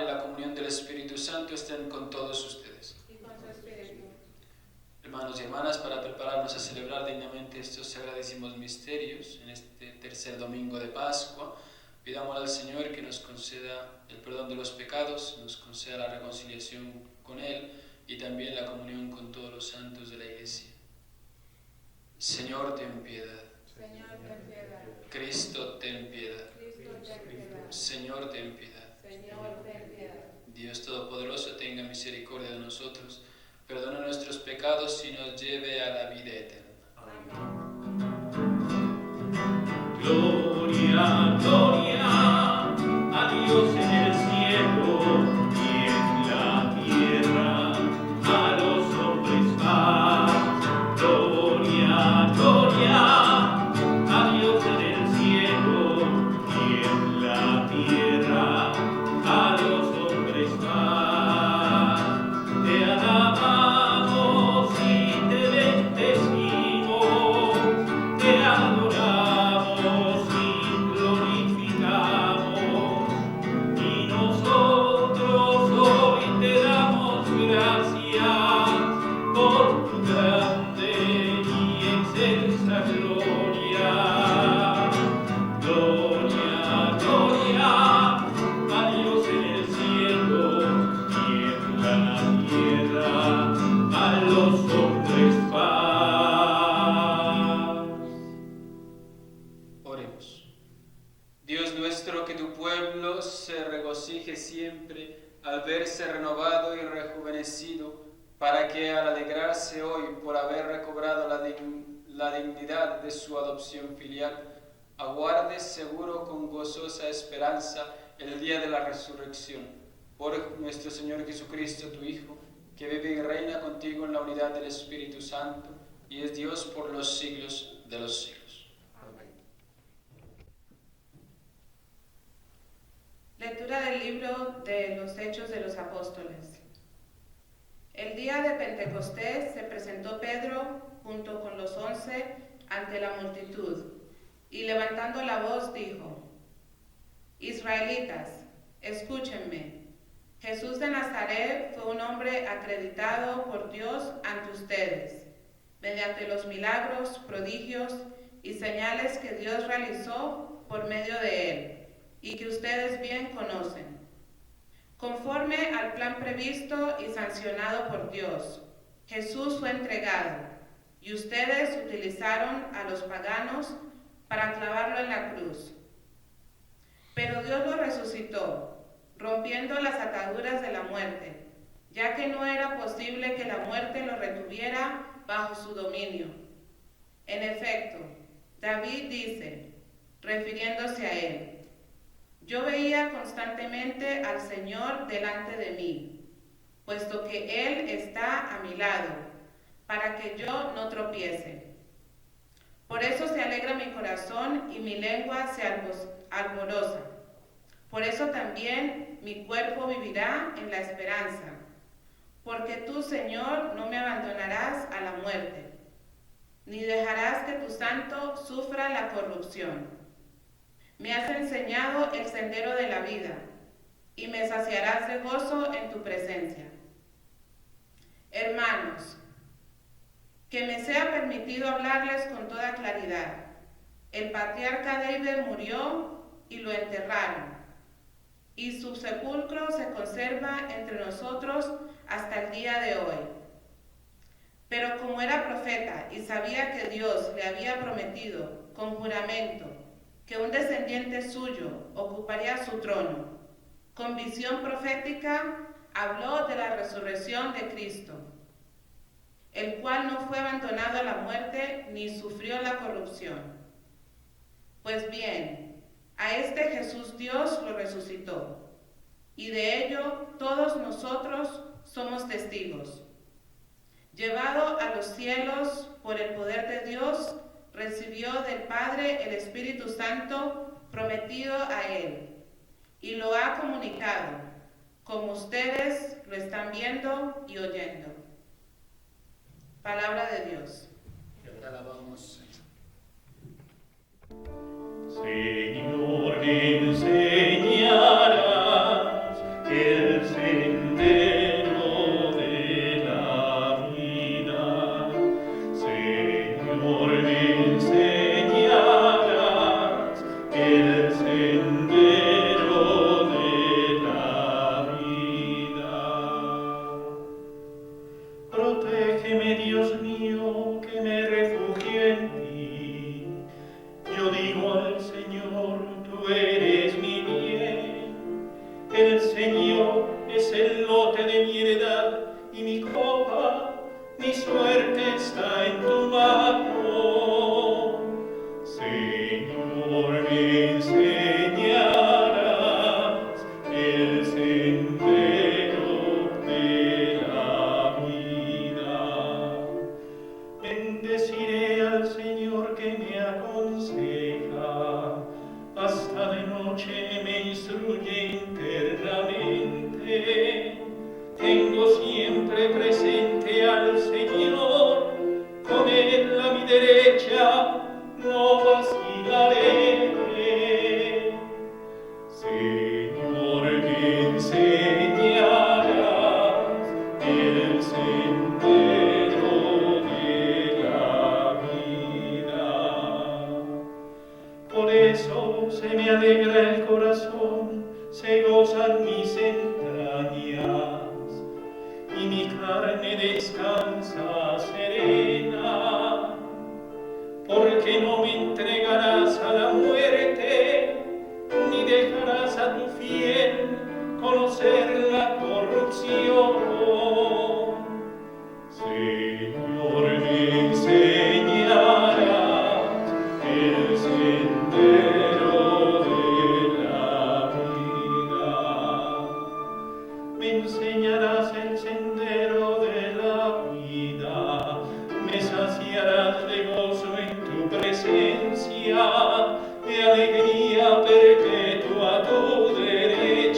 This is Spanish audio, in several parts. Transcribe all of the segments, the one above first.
la comunión del Espíritu Santo estén con todos ustedes. Hermanos y hermanas, para prepararnos a celebrar dignamente estos sagradísimos misterios en este tercer domingo de Pascua, pidamos al Señor que nos conceda el perdón de los pecados, nos conceda la reconciliación con Él y también la comunión con todos los santos de la Iglesia. Señor, ten piedad. Señor, ten piedad. Cristo, ten piedad. Cristo, ten piedad. Señor, ten piedad. Señor, ten piedad. Dios Todopoderoso, tenga misericordia de nosotros, perdone nuestros pecados y nos lleve a la vida eterna. Gloria, gloria a Dios en el cielo y en la tierra, a los hombres paz. Gloria, gloria a Dios en el cielo y en la tierra, a los hombres paz. Te alabamos y te bendecimos, te adoramos y glorificamos, y nosotros hoy te damos gracias por tu grande y excelsa gloria. Gloria, gloria a Dios en el cielo y en la tierra, a los hombres paz. Oremos. Dios nuestro, que tu pueblo se regocije siempre al verse renovado y rejuvenecido, para que al alegrarse hoy por haber recobrado la dignidad de su adopción filial, aguarde seguro con gozosa esperanza el día de la resurrección. Por nuestro Señor Jesucristo, tu Hijo, que vive y reina contigo en la unidad del Espíritu Santo, y es Dios por los siglos de los siglos. Lectura del libro de los Hechos de los Apóstoles. El día de Pentecostés se presentó Pedro junto con los 11 ante la multitud, y levantando la voz dijo: Israelitas, escúchenme. Jesús de Nazaret fue un hombre acreditado por Dios ante ustedes, mediante los milagros, prodigios y señales que Dios realizó por medio de él, y que ustedes bien conocen. Conforme al plan previsto y sancionado por Dios, Jesús fue entregado, y ustedes utilizaron a los paganos para clavarlo en la cruz. Pero Dios lo resucitó, rompiendo las ataduras de la muerte, ya que no era posible que la muerte lo retuviera bajo su dominio. En efecto, David dice, refiriéndose a él: yo veía constantemente al Señor delante de mí, puesto que Él está a mi lado, para que yo no tropiece. Por eso se alegra mi corazón y mi lengua se alboroza. Por eso también mi cuerpo vivirá en la esperanza, porque tú, Señor, no me abandonarás a la muerte, ni dejarás que tu santo sufra la corrupción. Me has enseñado el sendero de la vida, y me saciarás de gozo en tu presencia. Hermanos, que me sea permitido hablarles con toda claridad. El patriarca David murió y lo enterraron, y su sepulcro se conserva entre nosotros hasta el día de hoy. Pero como era profeta y sabía que Dios le había prometido con juramento que un descendiente suyo ocuparía su trono, con visión profética habló de la resurrección de Cristo, el cual no fue abandonado a la muerte ni sufrió la corrupción. Pues bien, a este Jesús Dios lo resucitó, y de ello todos nosotros somos testigos. Llevado a los cielos por el poder de Dios, recibió del Padre el Espíritu Santo prometido a él, y lo ha comunicado, como ustedes lo están viendo y oyendo. Palabra de Dios. Te alabamos, Señor, me enseñarás el el sendero de la vida. Señor, me enseñarás el sendero de la vida. Protégeme, Dios mío, que me refugio en ti. Yo digo al Señor, tú eres mi bien. El Señor es el lote de mi heredad y mi copa, mi suerte está en tu mano. Señor, me enseñarás el sendero de la vida. Bendeciré al Señor que me aconseja, hasta de noche me instruye internamente. Tengo siempre presente al Señor, con Él a mi derecha no vacilaré. Señor, me enseñarás el sendero de la vida. Por eso se me alegra el corazón, se gozan mis entrañas, y mi carne descansa serena, porque no me entregarás a la muerte, ni dejarás a tu fiel conocer la corrupción. Señor, me enseñarás el sendero de la vida. Me enseñarás el sendero de la vida, me saciarás de gozo en tu presencia, de alegría perpetua a tu derecha.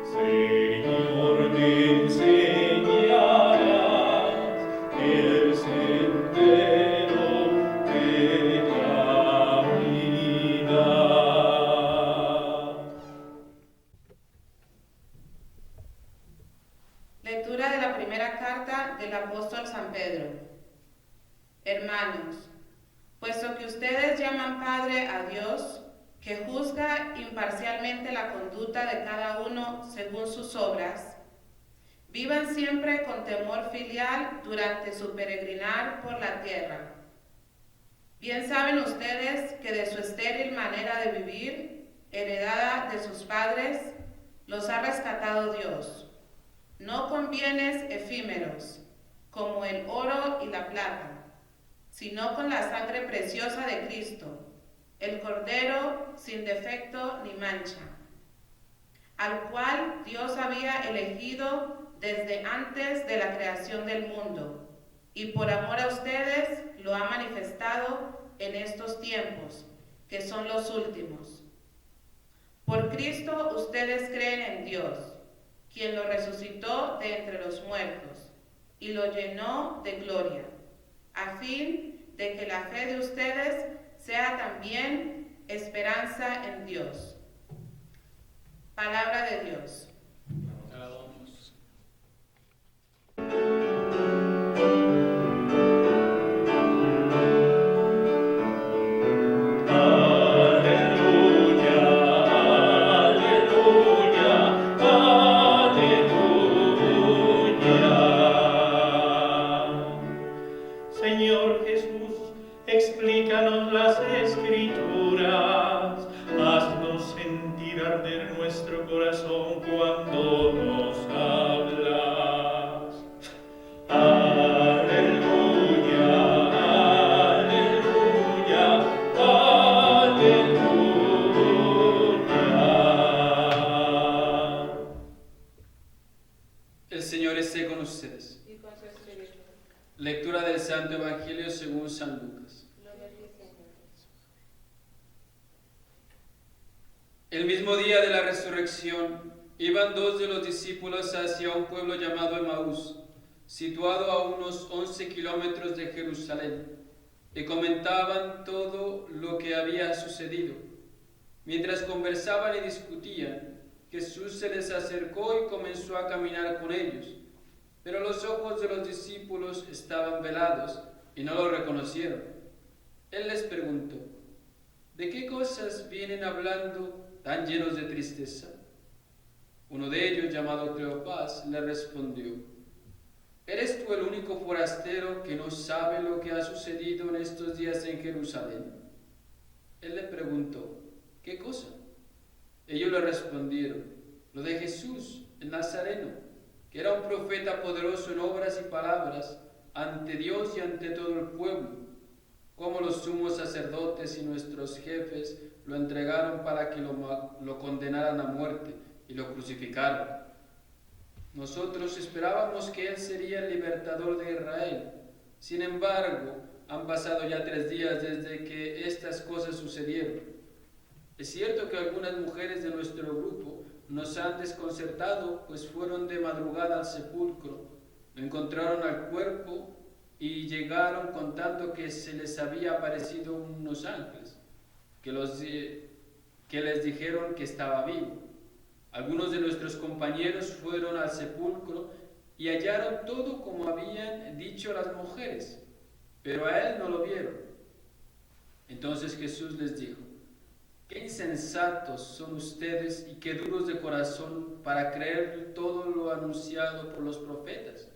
Señor, me enseñarás el sendero de la vida. Lectura de la primera carta del apóstol San Pedro. Hermanos, puesto que ustedes llaman Padre a Dios, que juzga imparcialmente la conducta de cada uno según sus obras, vivan siempre con temor filial durante su peregrinar por la tierra. Bien saben ustedes que de su estéril manera de vivir, heredada de sus padres, los ha rescatado Dios, no con bienes efímeros, como el oro y la plata, sino con la sangre preciosa de Cristo, el Cordero sin defecto ni mancha, al cual Dios había elegido desde antes de la creación del mundo, y por amor a ustedes lo ha manifestado en estos tiempos, que son los últimos. Por Cristo ustedes creen en Dios, quien lo resucitó de entre los muertos y lo llenó de gloria, a fin de que la fe de ustedes sea también esperanza en Dios. Palabra de Dios. Señor Jesús, explícanos las Escrituras, haznos sentir arder nuestro corazón cuando nos hablas. Aleluya, aleluya, aleluya. El Señor esté con ustedes. Lectura del Santo Evangelio según San Lucas. El mismo día de la resurrección, iban dos de los discípulos hacia un pueblo llamado Emaús, situado a unos 11 kilómetros de Jerusalén, y comentaban todo lo que había sucedido. Mientras conversaban y discutían, Jesús se les acercó y comenzó a caminar con ellos, pero los ojos de los discípulos estaban velados y no lo reconocieron. Él les preguntó: ¿de qué cosas vienen hablando tan llenos de tristeza? Uno de ellos, llamado Cleofás, le respondió: ¿eres tú el único forastero que no sabe lo que ha sucedido en estos días en Jerusalén? Él le preguntó: ¿qué cosa? Ellos le respondieron: lo de Jesús, el Nazareno, que era un profeta poderoso en obras y palabras ante Dios y ante todo el pueblo, como los sumos sacerdotes y nuestros jefes lo entregaron para que lo condenaran a muerte y lo crucificaron. Nosotros esperábamos que Él sería el libertador de Israel. Sin embargo, han pasado ya 3 días desde que estas cosas sucedieron. Es cierto que algunas mujeres de nuestro grupo nos han desconcertado, pues fueron de madrugada al sepulcro, encontraron al cuerpo y llegaron contando que se les había aparecido unos ángeles, que les dijeron que estaba vivo. Algunos de nuestros compañeros fueron al sepulcro y hallaron todo como habían dicho las mujeres, pero a él no lo vieron. Entonces Jesús les dijo: qué insensatos son ustedes y qué duros de corazón para creer todo lo anunciado por los profetas.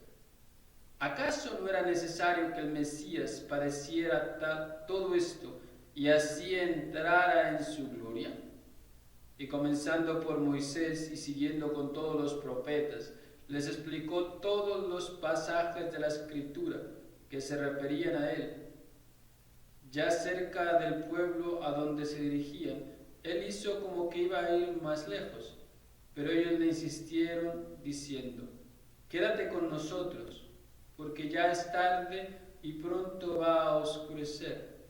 ¿Acaso no era necesario que el Mesías padeciera todo esto y así entrara en su gloria? Y comenzando por Moisés y siguiendo con todos los profetas, les explicó todos los pasajes de la Escritura que se referían a él. Ya cerca del pueblo a donde se dirigían, él hizo como que iba a ir más lejos, pero ellos le insistieron diciendo: quédate con nosotros, porque ya es tarde y pronto va a oscurecer.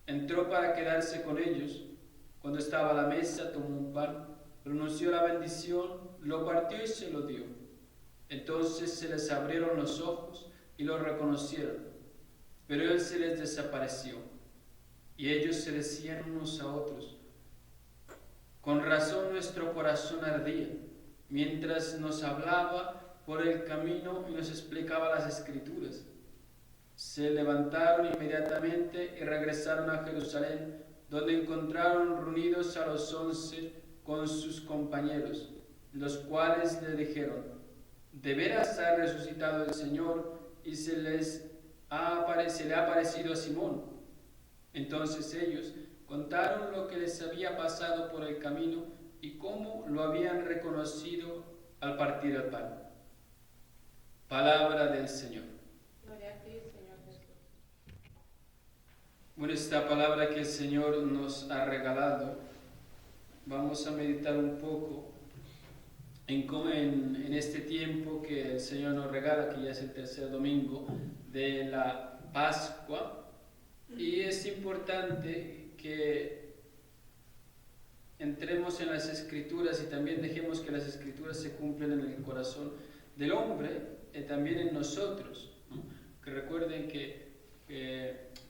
Entró para quedarse con ellos. Cuando estaba a la mesa, tomó un pan, pronunció la bendición, lo partió y se lo dio. Entonces se les abrieron los ojos y lo reconocieron, pero él se les desapareció. Y ellos se decían unos a otros: con razón nuestro corazón ardía, mientras nos hablaba por el camino y nos explicaba las Escrituras. Se levantaron inmediatamente y regresaron a Jerusalén, donde encontraron reunidos a los 11 con sus compañeros, los cuales le dijeron: de veras ha resucitado el Señor y se le ha aparecido a Simón. Entonces ellos contaron lo que les había pasado por el camino y cómo lo habían reconocido al partir el pan. Palabra del Señor. Gloria a ti, Señor Jesús. Bueno, esta palabra que el Señor nos ha regalado, vamos a meditar un poco en este tiempo que el Señor nos regala, que ya es el tercer domingo de la Pascua. Y es importante que entremos en las Escrituras y también dejemos que las Escrituras se cumplan en el corazón del hombre y también en nosotros, ¿no? Que recuerden que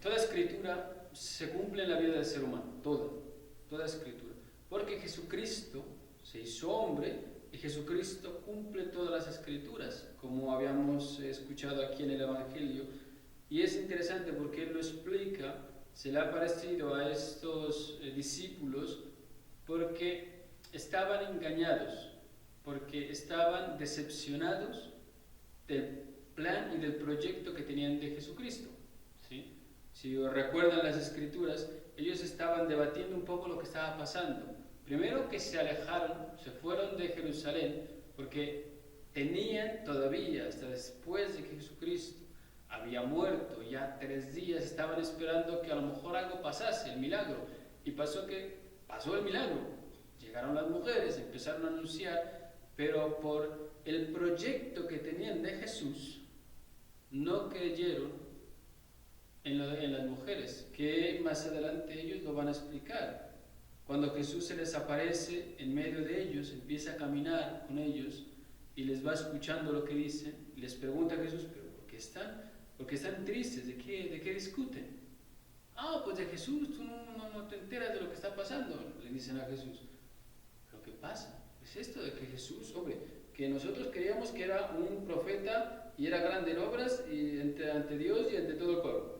toda Escritura se cumple en la vida del ser humano, toda Escritura, porque Jesucristo se hizo hombre y Jesucristo cumple todas las Escrituras, como habíamos escuchado aquí en el Evangelio. Y es interesante porque él lo explica, se le ha parecido a estos discípulos porque estaban engañados, porque estaban decepcionados del plan y del proyecto que tenían de Jesucristo, ¿sí? Si recuerdan las Escrituras, ellos estaban debatiendo un poco lo que estaba pasando. Primero que se alejaron, se fueron de Jerusalén, porque tenían todavía, hasta después de que Jesucristo había muerto, ya 3 días estaban esperando que a lo mejor algo pasase, el milagro. Y pasó el milagro. Llegaron las mujeres, empezaron a anunciar, pero por el proyecto que tenían de Jesús, no creyeron en las mujeres, que más adelante ellos lo van a explicar. Cuando Jesús se les aparece en medio de ellos, empieza a caminar con ellos y les va escuchando lo que dicen, y les pregunta a Jesús: ¿pero por qué están tristes? ¿De qué discuten? Ah, pues de Jesús, tú no te enteras de lo que está pasando, le dicen a Jesús. ¿Pero qué pasa? ¿Qué es esto de que Jesús, hombre, que nosotros creíamos que era un profeta y era grande en obras y ante Dios y ante todo el pueblo.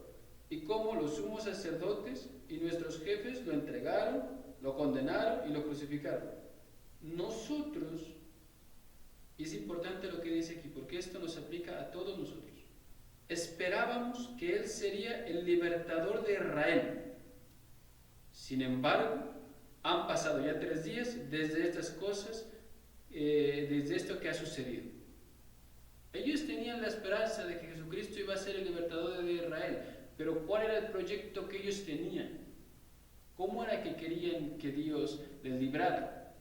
Y cómo los sumos sacerdotes y nuestros jefes lo entregaron, lo condenaron y lo crucificaron. Nosotros, y es importante lo que dice aquí, porque esto nos aplica a todos nosotros, esperábamos que Él sería el libertador de Israel. Sin embargo, han pasado ya 3 días desde estas cosas, desde esto que ha sucedido. Ellos tenían la esperanza de que Jesucristo iba a ser el libertador de Israel, pero ¿cuál era el proyecto que ellos tenían? ¿Cómo era que querían que Dios les librara?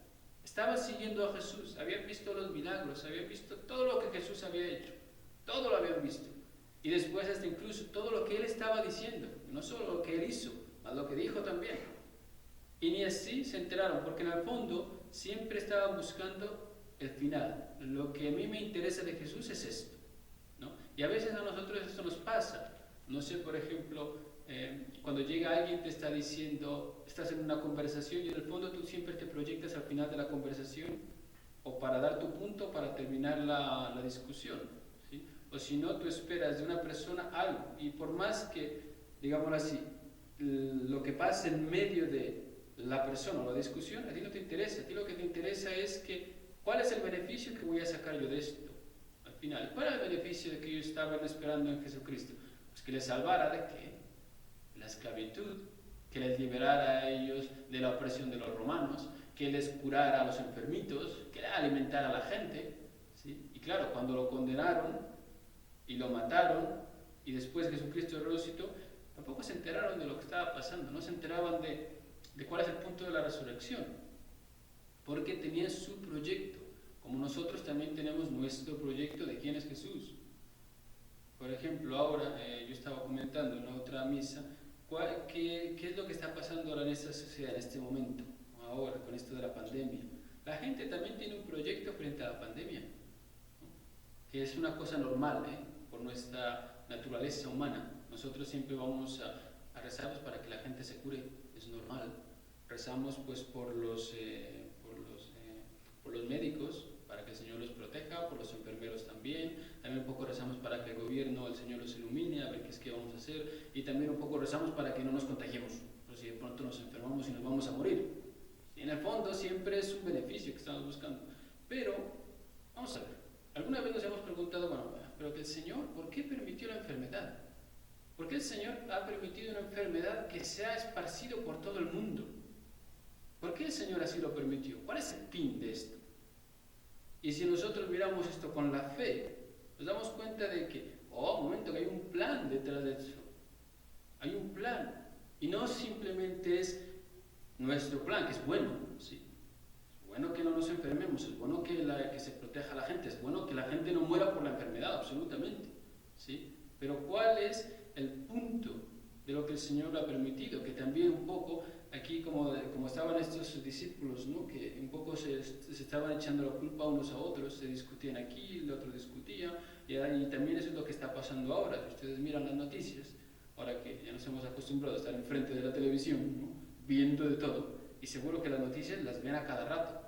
Estaban siguiendo a Jesús, habían visto los milagros, habían visto todo lo que Jesús había hecho, todo lo habían visto. Y después hasta incluso todo lo que Él estaba diciendo, no solo lo que Él hizo, sino lo que dijo también. Y ni así se enteraron, porque en el fondo siempre estaban buscando el final. Lo que a mí me interesa de Jesús es esto, ¿no? Y a veces a nosotros esto nos pasa. No sé, por ejemplo, cuando llega alguien te está diciendo, estás en una conversación y en el fondo tú siempre te proyectas al final de la conversación o para dar tu punto, para terminar la discusión, ¿sí? O si no, tú esperas de una persona algo y por más que, digámoslo así, lo que pasa en medio de la persona o la discusión, a ti no te interesa. A ti lo que te interesa es que, ¿cuál es el beneficio que voy a sacar yo de esto? Al final, ¿cuál era el beneficio de que ellos estaban esperando en Jesucristo? Pues que les salvara de ¿qué? La esclavitud, que les liberara a ellos de la opresión de los romanos, que les curara a los enfermitos, que les alimentara a la gente, ¿sí? Y claro, cuando lo condenaron y lo mataron, y después Jesucristo resucitó, tampoco se enteraron de lo que estaba pasando, no se enteraban de cuál es el punto de la resurrección, porque tenían su proyecto, como nosotros también tenemos nuestro proyecto de quién es Jesús. Por ejemplo, ahora yo estaba comentando en otra misa, ¿qué es lo que está pasando ahora en esta sociedad, en este momento, ahora con esto de la pandemia? La gente también tiene un proyecto frente a la pandemia, ¿no? Que es una cosa normal, por nuestra naturaleza humana. Nosotros siempre vamos a rezar pues, para que la gente se cure, es normal. Rezamos pues por los médicos, para que el Señor los proteja, por los enfermeros también un poco rezamos para que el gobierno, el Señor los ilumine, a ver qué es que vamos a hacer, y también un poco rezamos para que no nos contagiemos, por si de pronto nos enfermamos y nos vamos a morir. Y en el fondo siempre es un beneficio que estamos buscando. Pero, vamos a ver, alguna vez nos hemos preguntado, bueno, pero que el Señor, ¿por qué permitió la enfermedad? ¿Por qué el Señor ha permitido una enfermedad que se ha esparcido por todo el mundo? ¿Por qué el Señor así lo permitió? ¿Cuál es el fin de esto? Y si nosotros miramos esto con la fe, nos damos cuenta de que, un momento, que hay un plan detrás de eso. Hay un plan. Y no simplemente es nuestro plan, que es bueno, sí. Es bueno que no nos enfermemos, es bueno que se proteja a la gente, es bueno que la gente no muera por la enfermedad, absolutamente, ¿sí? Pero ¿cuál es el punto de lo que el Señor lo ha permitido? Que también un poco, aquí como estaban estos discípulos, ¿no? Que un poco se estaban echando la culpa unos a otros, se discutían aquí, el otro discutía, y también eso es lo que está pasando ahora. Si ustedes miran las noticias, ahora que ya nos hemos acostumbrado a estar enfrente de la televisión, ¿no? Viendo de todo, y seguro que las noticias las ven a cada rato,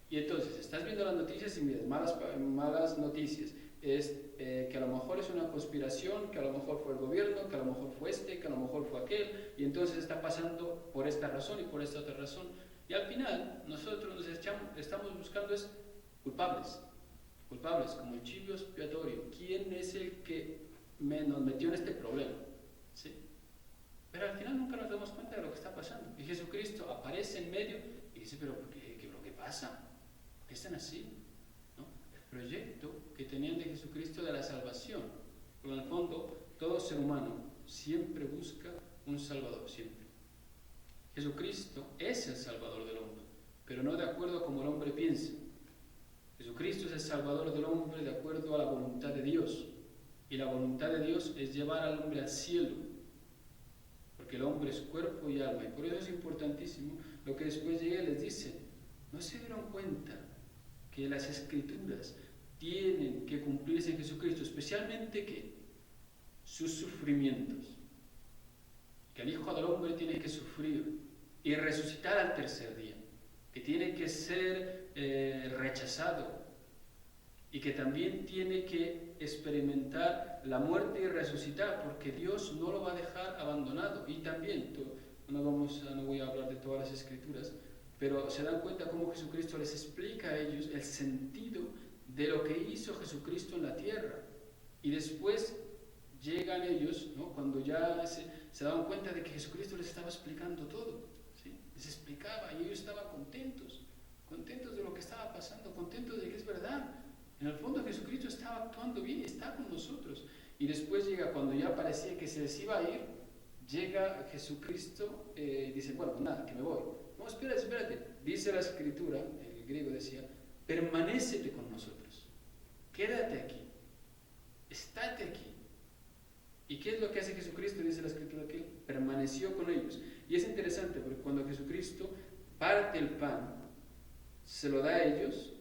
y entonces estás viendo las noticias y miras malas noticias, que a lo mejor es una conspiración, que a lo mejor fue el gobierno, que a lo mejor fue que a lo mejor fue aquel, y entonces está pasando por esta razón y por esta otra razón, y al final nosotros estamos buscando culpables, como el chivo expiatorio. ¿Quién es el que nos metió en este problema? ¿Sí? Pero al final nunca nos damos cuenta de lo que está pasando, y Jesucristo aparece en medio y dice, pero ¿qué pasa? ¿Por qué están así? Proyecto que tenían de Jesucristo de la salvación. Pero en el fondo, todo ser humano siempre busca un Salvador, siempre. Jesucristo es el Salvador del hombre, pero no de acuerdo a como el hombre piensa. Jesucristo es el Salvador del hombre de acuerdo a la voluntad de Dios. Y la voluntad de Dios es llevar al hombre al cielo, porque el hombre es cuerpo y alma. Y por eso es importantísimo lo que después llega y les dice, ¿no se dieron cuenta que las Escrituras tienen que cumplirse en Jesucristo, especialmente que sus sufrimientos, que el Hijo del Hombre tiene que sufrir y resucitar al tercer día, que tiene que ser rechazado y que también tiene que experimentar la muerte y resucitar, porque Dios no lo va a dejar abandonado. Y también, no voy a hablar de todas las escrituras, pero se dan cuenta cómo Jesucristo les explica a ellos el sentido de lo que hizo Jesucristo en la tierra. Y después llegan ellos, ¿no? Cuando ya se daban cuenta de que Jesucristo les estaba explicando todo, ¿sí? Les explicaba y ellos estaban contentos de lo que estaba pasando, contentos de que es verdad. En el fondo Jesucristo estaba actuando bien, está con nosotros. Y después llega, cuando ya parecía que se les iba a ir, llega Jesucristo y dice, bueno, pues nada, que me voy. No, espérate. Dice la escritura, el griego decía, permanécete con nosotros, quédate aquí, estate aquí. ¿Y qué es lo que hace Jesucristo? Dice la escritura que permaneció con ellos. Y es interesante porque cuando Jesucristo parte el pan, se lo da a ellos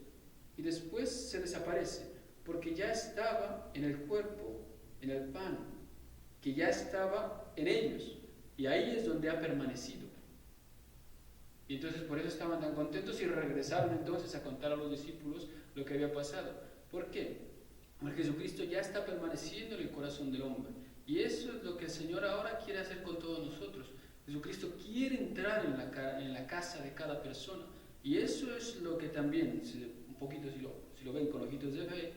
y después se desaparece, porque ya estaba en el cuerpo, en el pan, que ya estaba en ellos, y ahí es donde ha permanecido. Y entonces por eso estaban tan contentos y regresaron entonces a contar a los discípulos lo que había pasado. ¿Por qué? Porque Jesucristo ya está permaneciendo en el corazón del hombre, y eso es lo que el Señor ahora quiere hacer con todos nosotros. Jesucristo quiere entrar en la casa de cada persona, y eso es lo que también, un poquito si lo ven con ojitos de fe,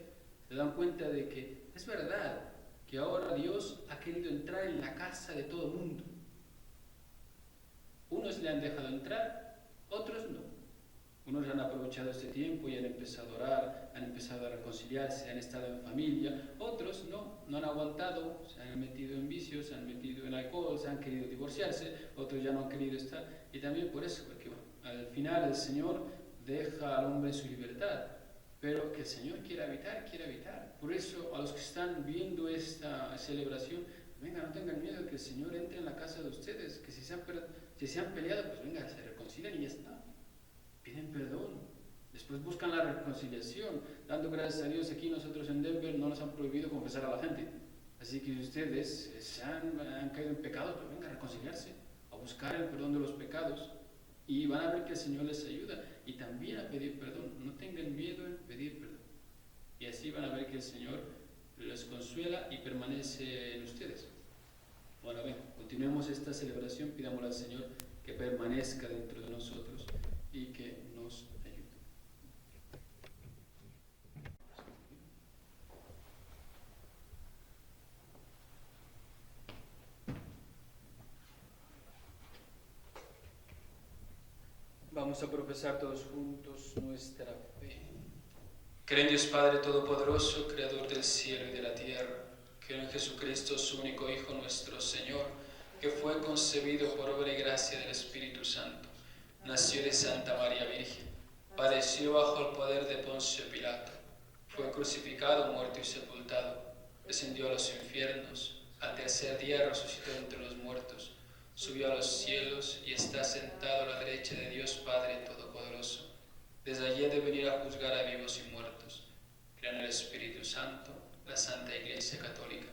se dan cuenta de que es verdad que ahora Dios ha querido entrar en la casa de todo el mundo. Unos le han dejado entrar, otros no. Unos han aprovechado este tiempo y han empezado a orar, han empezado a reconciliarse, han estado en familia. Otros no han aguantado, se han metido en vicios, se han metido en alcohol, se han querido divorciarse. Otros ya no han querido estar. Y también por eso, porque al final el Señor deja al hombre su libertad. Pero que el Señor quiere habitar. Por eso a los que están viendo esta celebración, venga, no tengan miedo de que el Señor entre en la casa de ustedes, que si se han peleado, pues venga, se reconcilian y ya está. Piden perdón, después buscan la reconciliación, dando gracias a Dios. Aquí nosotros en Denver no nos han prohibido confesar a la gente, así que si ustedes han caído en pecado, pues venga a reconciliarse, a buscar el perdón de los pecados, y van a ver que el Señor les ayuda, y también a pedir perdón. No tengan miedo en pedir perdón, y así van a ver que el Señor les consuela y permanece en ustedes. Ahora bien, continuemos esta celebración, pidámosle al Señor que permanezca dentro de nosotros y que nos ayude. Vamos a profesar todos juntos nuestra fe. Creo en Dios Padre Todopoderoso, Creador del cielo y de la tierra. Creo en Jesucristo, su único Hijo, nuestro Señor, que fue concebido por obra y gracia del Espíritu Santo. Nació de Santa María Virgen, padeció bajo el poder de Poncio Pilato, fue crucificado, muerto y sepultado, descendió a los infiernos, al tercer día resucitó entre los muertos, subió a los cielos y está sentado a la derecha de Dios Padre Todopoderoso. Desde allí ha de venir a juzgar a vivos y muertos. Creo en el Espíritu Santo, la Santa Iglesia Católica,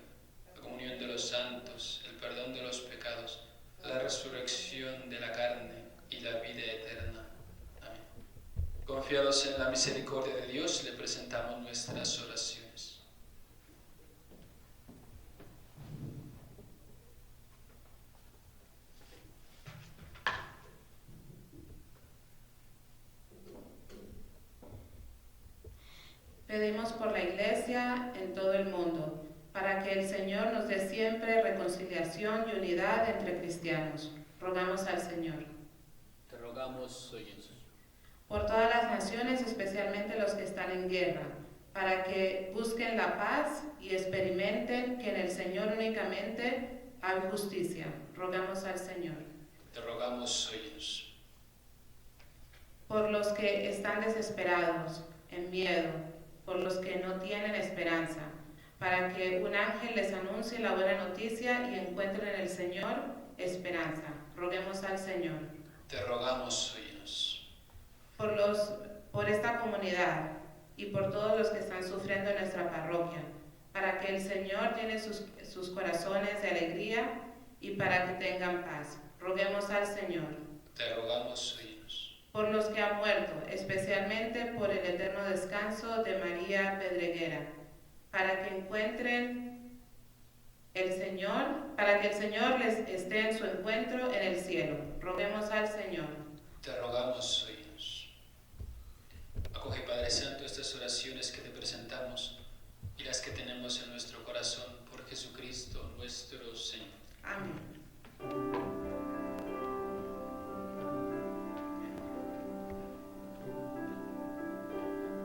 la comunión de los santos, el perdón de los pecados, la resurrección de la carne y la vida eterna. Amén. Confiados en la misericordia de Dios, le presentamos nuestras oraciones. Pedimos por la Iglesia en todo el mundo, para que el Señor nos dé siempre reconciliación y unidad entre cristianos. Rogamos al Señor. Te rogamos, oye Jesús. Por todas las naciones, especialmente los que están en guerra, para que busquen la paz y experimenten que en el Señor únicamente hay justicia. Rogamos al Señor. Te rogamos, oye Jesús. Por los que están desesperados, en miedo, por los que no tienen esperanza, para que un ángel les anuncie la buena noticia y encuentren en el Señor esperanza. Roguemos al Señor. Te rogamos, óyenos. Por esta comunidad y por todos los que están sufriendo en nuestra parroquia, para que el Señor llene sus corazones de alegría y para que tengan paz. Roguemos al Señor. Te rogamos, óyenos. por los que han muerto, especialmente por el eterno descanso de María Pedreguera, para que el Señor les esté en su encuentro en el cielo. Roguemos al Señor. Te rogamos, oídos. Acoge, Padre Santo, estas oraciones que te presentamos y las que tenemos en nuestro corazón por Jesucristo nuestro Señor. Amén.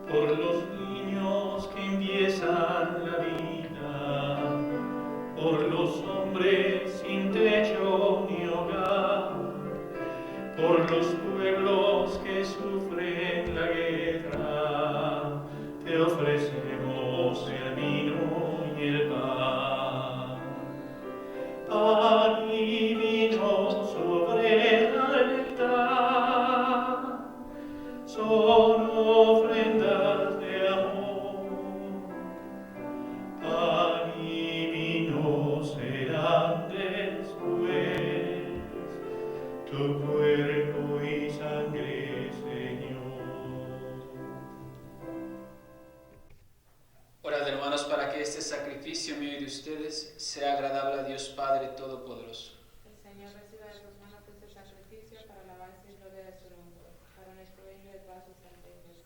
Por los niños que empiezan la vida, por los hombres sin techo ni hogar, por los pueblos que sufren la guerra, te ofrecemos el vino y el pan. Pan y vino sobre el altar son ofrendas de amor. Pan y vino serán después tu cuerpo y sangre, Señor. Orad, hermanos, para que este sacrificio mío y de ustedes sea agradable a Dios Padre Todopoderoso. El Señor reciba de tus manos este sacrificio para alabanza y gloria de su nombre, para nuestro bien de paz y santa iglesia.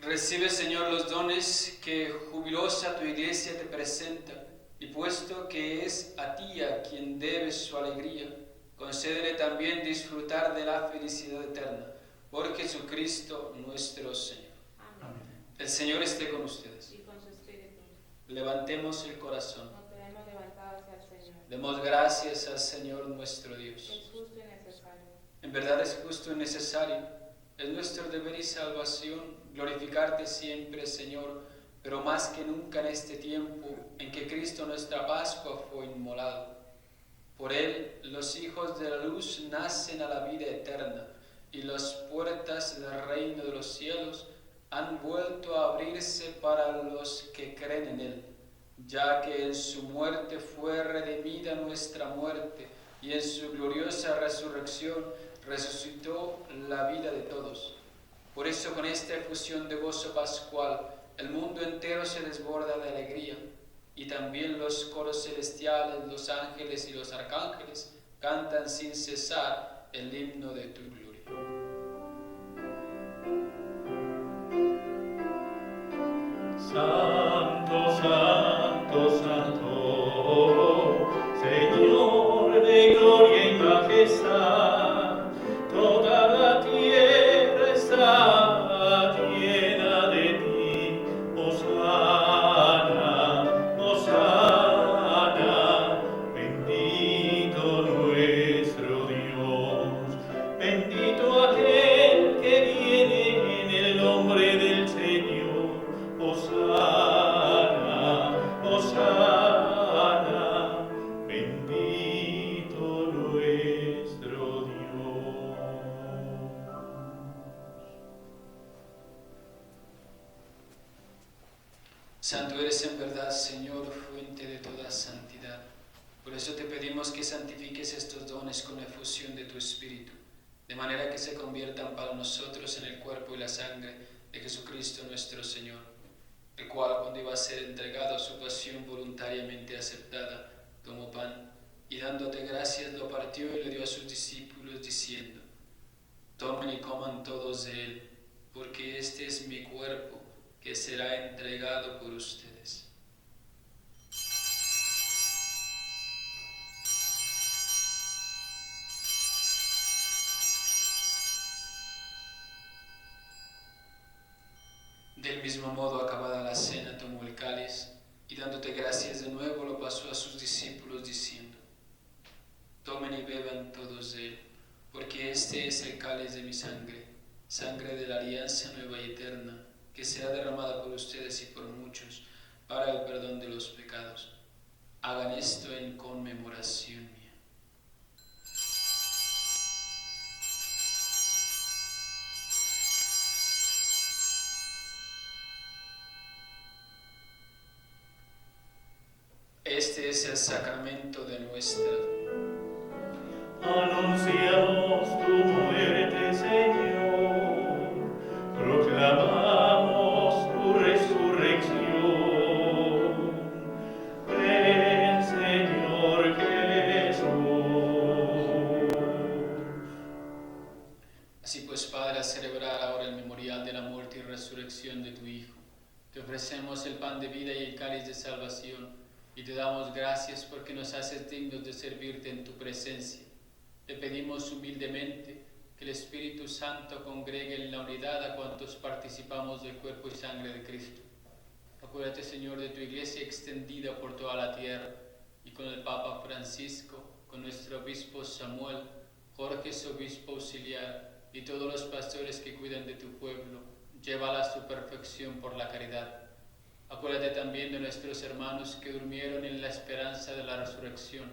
Recibe, Señor, los dones que jubilosa tu iglesia te presenta, y puesto que es a ti a quien debes su alegría, concédele también disfrutar de la felicidad eterna, por Jesucristo nuestro Señor. Amén. El Señor esté con ustedes. Y con su espíritu. Levantemos el corazón. Nos tenemos levantados al Señor. Demos gracias al Señor nuestro Dios. Es justo y necesario. En verdad es justo y necesario. Es nuestro deber y salvación glorificarte siempre, Señor, pero más que nunca en este tiempo en que Cristo nuestra Pascua fue inmolado. Por Él los hijos de la luz nacen a la vida eterna, y las puertas del reino de los cielos han vuelto a abrirse para los que creen en Él, ya que en su muerte fue redimida nuestra muerte, y en su gloriosa resurrección resucitó la vida de todos. Por eso, con esta efusión de gozo pascual, el mundo entero se desborda de alegría, y también los coros celestiales, los ángeles y los arcángeles cantan sin cesar el himno de tu gloria. Santo, santo, santo, Señor de gloria y majestad, toda la tierra está llena de ti. Hosana, Hosana, bendito nuestro Dios, bendito aquel que viene en el nombre del Señor. Hosana, Hosana, bendito nuestro Dios. Santo eres en verdad, Señor, fuente de toda santidad. Por eso te pedimos que santifiques estos dones con la efusión de tu Espíritu, de manera que se conviertan para nosotros en el cuerpo y la sangre de Jesucristo nuestro Señor, el cual, cuando iba a ser entregado a su pasión voluntariamente aceptada, tomó pan y dándote gracias lo partió y lo dio a sus discípulos diciendo: tomen y coman todos de él, porque este es mi cuerpo que será entregado por ustedes. Del mismo modo, acabada la cena, tomó el cáliz y dándote gracias de nuevo lo pasó a sus discípulos diciendo: tomen y beban todos de él, porque este es el cáliz de mi sangre, sangre de la alianza nueva y eterna, que será derramada por ustedes y por muchos para el perdón de los pecados. Hagan esto en conmemoración mía. Este es el sacramento de nuestra fe. Anunciamos tu muerte, Señor. Te ofrecemos el pan de vida y el cáliz de salvación, y te damos gracias porque nos haces dignos de servirte en tu presencia. Te pedimos humildemente que el Espíritu Santo congregue en la unidad a cuantos participamos del cuerpo y sangre de Cristo. Acuérdate, Señor, de tu iglesia extendida por toda la tierra, y con el Papa Francisco, con nuestro obispo Samuel, Jorge, su obispo auxiliar, y todos los pastores que cuidan de tu pueblo, llévala a su perfección por la caridad. Acuérdate también de nuestros hermanos que durmieron en la esperanza de la resurrección,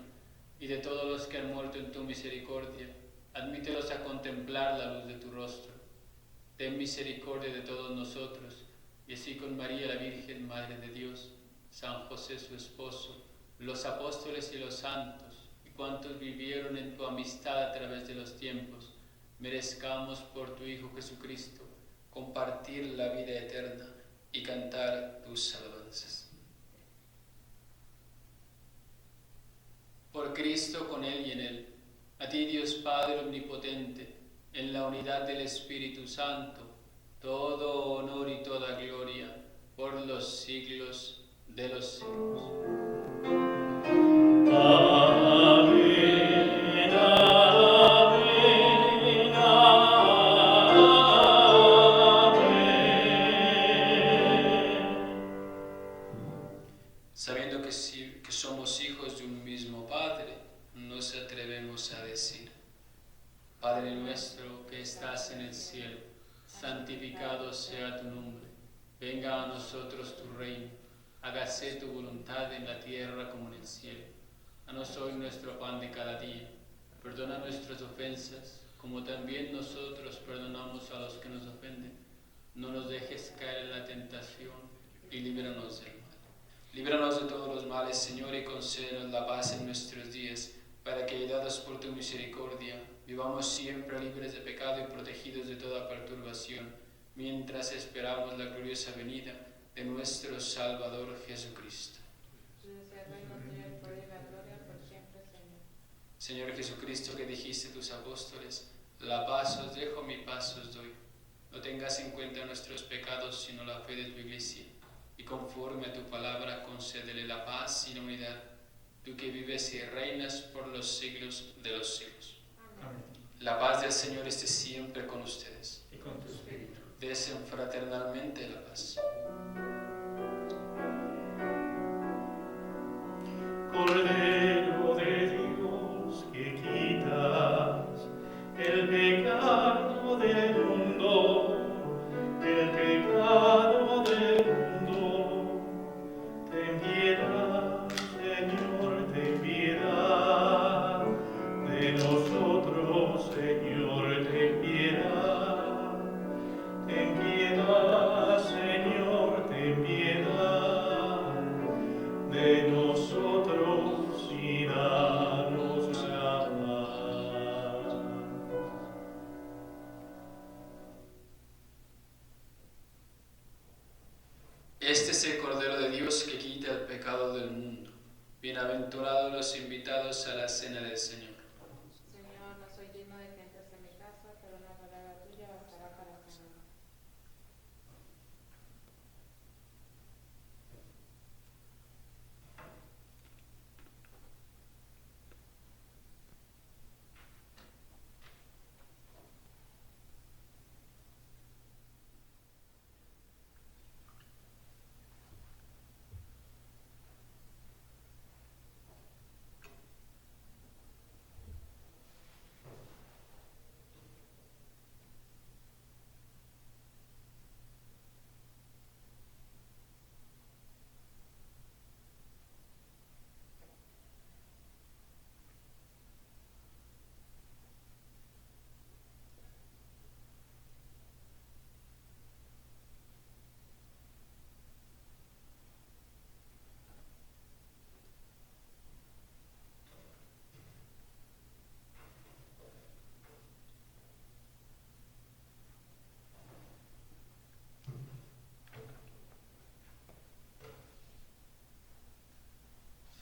y de todos los que han muerto en tu misericordia. Admítelos a contemplar la luz de tu rostro. Ten misericordia de todos nosotros, y así con María la Virgen, Madre de Dios, San José su esposo, los apóstoles y los santos, y cuantos vivieron en tu amistad a través de los tiempos, merezcamos por tu Hijo Jesucristo compartir la vida eterna y cantar tus alabanzas. Por Cristo, con Él y en Él, a ti Dios Padre Omnipotente, en la unidad del Espíritu Santo, todo honor y toda gloria por los siglos de los siglos. Amén, amén, amén. Sabiendo que somos hijos de un mismo Padre, nos atrevemos a decir: Padre nuestro que estás en el cielo, santificado sea tu nombre. Venga a nosotros tu reino. Hágase tu voluntad en la tierra como en el cielo. Danos hoy nuestro pan de cada día. Perdona nuestras ofensas, como también nosotros perdonamos a los que nos ofenden. No nos dejes caer en la tentación y líbranos del mal. Líbranos de todos los males, Señor, y concédenos la paz en nuestros días, para que, ayudados por tu misericordia, vivamos siempre libres de pecado y protegidos de toda perturbación, mientras esperamos la gloriosa venida de nuestro Salvador Jesucristo. Señor Jesucristo, que dijiste a tus apóstoles: la paz os dejo, mi paz os doy. No tengas en cuenta nuestros pecados, sino la fe de tu iglesia, y conforme a tu palabra concédele la paz y la unidad, tú que vives y reinas por los siglos de los siglos. Amén. La paz del Señor esté siempre con ustedes. Y con tu espíritu. Desen fraternalmente la paz. Cordero de Dios, que quitas el pecado del mundo, el pecado del mundo, ten piedad, Señor, ten piedad de nosotros, Señor, ten piedad, Señor, ten piedad de nosotros y danos la paz. Este es el Cordero de Dios que quita el pecado del mundo. Bienaventurados los invitados a la cena del Señor. Señor, no soy digno de que entres en mi casa, pero una palabra tuya bastará para sanarme.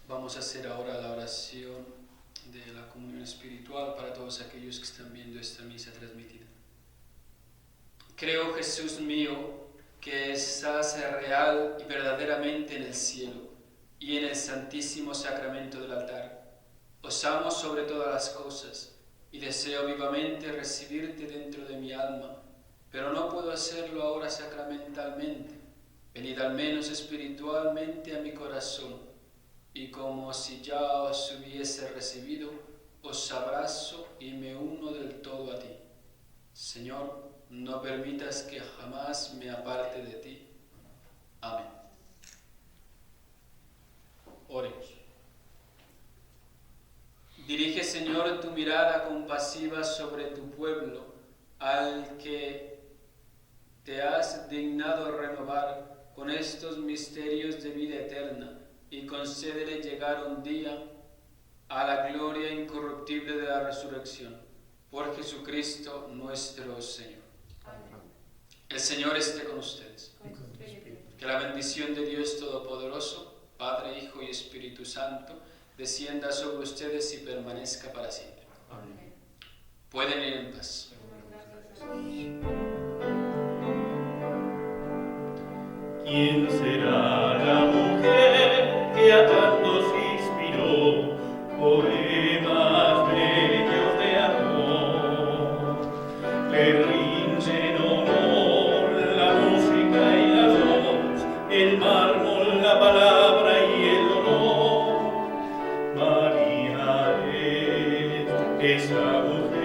Vamos a hacer ahora la oración de la comunión espiritual para todos aquellos que están viendo esta misa transmitida. Creo, Jesús mío, que estás real y verdaderamente en el cielo y en el santísimo sacramento del altar. Os amo sobre todas las cosas y deseo vivamente recibirte dentro de mi alma, pero no puedo hacerlo ahora sacramentalmente. Venid al menos espiritualmente a mi corazón, y como si ya os hubiese recibido, os abrazo y me uno del todo a ti. Señor, no permitas que jamás me aparte de ti. Amén. Oremos. Dirige, Señor, tu mirada compasiva sobre tu pueblo, al que te has dignado renovar con estos misterios de vida eterna, y concédele llegar un día a la gloria incorruptible de la resurrección. Por Jesucristo nuestro Señor. Amén. El Señor esté con ustedes. Con tu espíritu. Que la bendición de Dios Todopoderoso, Padre, Hijo y Espíritu Santo, descienda sobre ustedes y permanezca para siempre. Amén. Pueden ir en paz. Demos gracias a Dios. ¿Quién será la mujer que a tantos inspiró poemas bellos de amor? Le rinden honor la música y la voz, el mármol, la palabra y el honor. María es esa mujer.